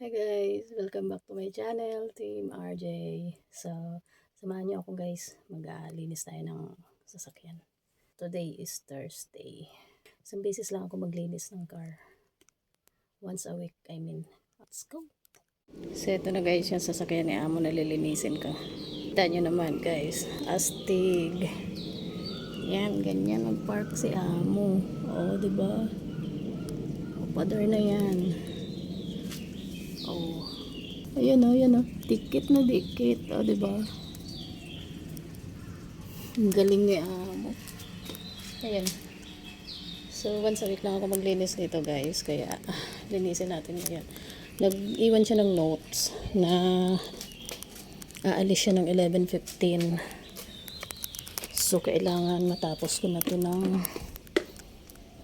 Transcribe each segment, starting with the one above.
Hi guys! Welcome back to my channel, Team RJ. So, samahan niyo ako guys. Maglinis tayo ng sasakyan. Today is Thursday. Isang beses lang ako maglinis ng car. Once a week, I mean. Let's go! So, ito na guys yung sasakyan ni Amo na lilinisin ko. Kita nyo naman guys. Astig. Yan, ganyan mag-park si Amo. Oo, diba? Upadar na yan. Oh. Ayan o. Dikit na dikit. O, diba? Ang galing ni Amo. Ayan. So, once a week lang ako maglinis nito, guys. Kaya, linisin natin ngayon. Nag-iwan siya ng notes na aalis siya ng 11:15. So, kailangan matapos ko na to ng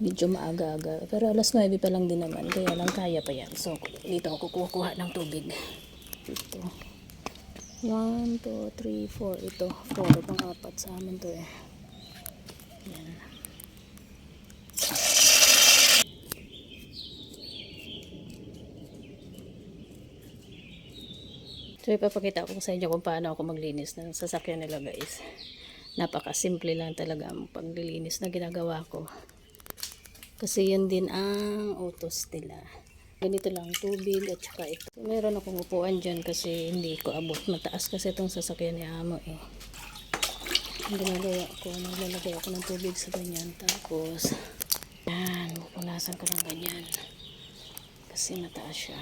medyo maaga-aga. Pero alas 9 pa lang din naman. Kaya lang kaya pa yan. So, dito ako kukuha ng tubig. Ito. 1, 2, 3, 4. Ito. 4. Pang-apat sa amin to eh. Yan. So, ipapakita ko sa inyo kung paano ako maglinis ng sasakyan nila guys. Napaka-simple lang talaga ang paglilinis na ginagawa ko. Kasi yun din ang utos nila. Ganito lang, tubig at saka ito. Meron akong upuan dyan kasi hindi ko abot. Mataas kasi itong sasakyan ni Amo eh. Ang ginagawa ko, naglalagay ako ng tubig sa ganyan. Tapos, yan, pupunasan ko ng ganyan. Kasi mataas siya.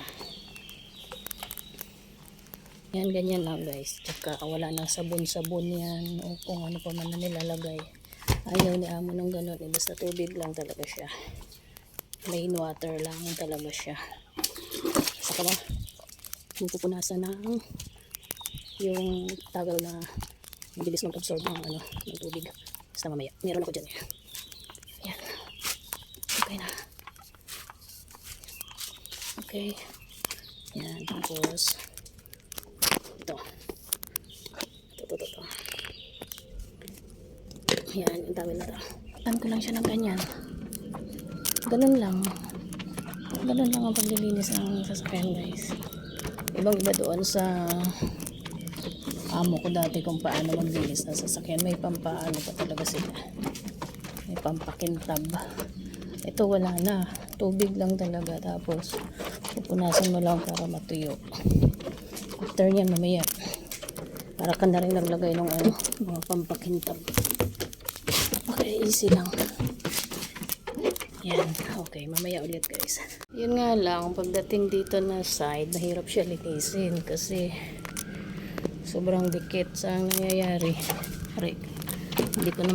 Yan, ganyan lang guys. Tsaka wala nang sabon-sabon yan. O kung ano pa man na nilalagay. Ayaw ni Amo ng ganun. Basta tubig lang talaga siya. Plain water lang talaga siya. Saka ba, pupunasan ng yung tagal na mabilis mag-absorb ng tubig. Basta mamaya. Meron ako dyan eh. Yan. Okay na. Okay. Yan. Tapos, ito. Ito. Yan. Yung tawel na ito. Tan ko lang siya ng ganyan. Ganun lang ang paglilinis ng sasakyan guys. Ibang iba doon sa amo ko dati kung paano maglinis ng sasakyan. May pampaano pa talaga sila. May pampakintab. Ito wala na. Tubig lang talaga. Tapos pupunasan mo lang para matuyo. After nyan mamaya para ka na rin naglagay ng mga pampakintab. Okay, easy lang. Yan, okay, mamaya ulit guys. Yun nga lang, pagdating dito na side, mahirap siya linisin kasi sobrang dikit sa nangyayari. Aray, hindi ko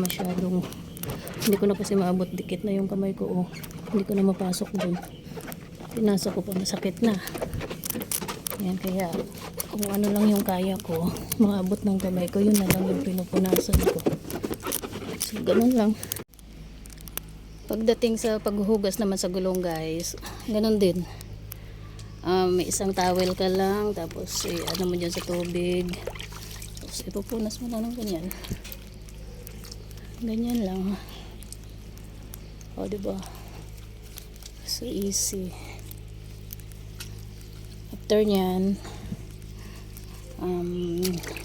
na kasi maabot, dikit na yung kamay ko. Oh. Hindi ko na mapasok dun. Pinasok ko pa, masakit na. Yan, kaya kung ano lang yung kaya ko, maabot ng kamay ko, yun na lang yung pinupunasan ko. So, ganun lang. Pagdating sa paghuhugas naman sa gulong guys, ganun din. May isang towel ka lang, tapos ano mo dyan sa tubig. Tapos ipupunas mo lang ng ganyan. Ganyan lang. O, diba? So easy. After nyan,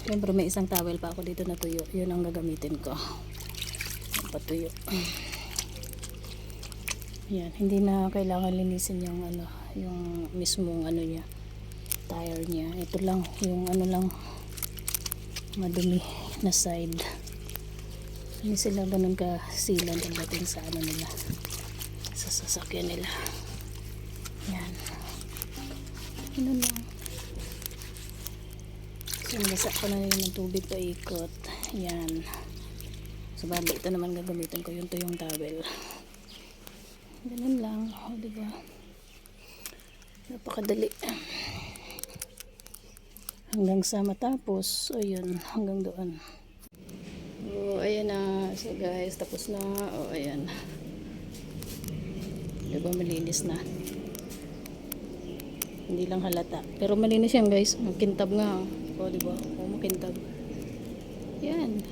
siyempre may isang towel pa ako dito na tuyo. Yun ang gagamitin ko. Patuyo. Yan, hindi na kailangan linisin yung yung mismong niya, tire niya. Ito lang, yung lang madumi na side. Hindi sila ganun ka silan pagdating sa nila, sa sasakyan nila. Yan. Ano lang. So, nabasa ko na yun ng tubig paikot. Yan. So, bali, ito naman gagamitin ko yung tuyong towel. Ganun lang, o diba? Napakadali. Hanggang sa matapos, o yun, hanggang doon. O, ayan na. So guys, tapos na. O, ayan. Diba, malinis na. Hindi lang halata. Pero malinis yan guys. Makintab nga. O, diba? O, makintab. Yan.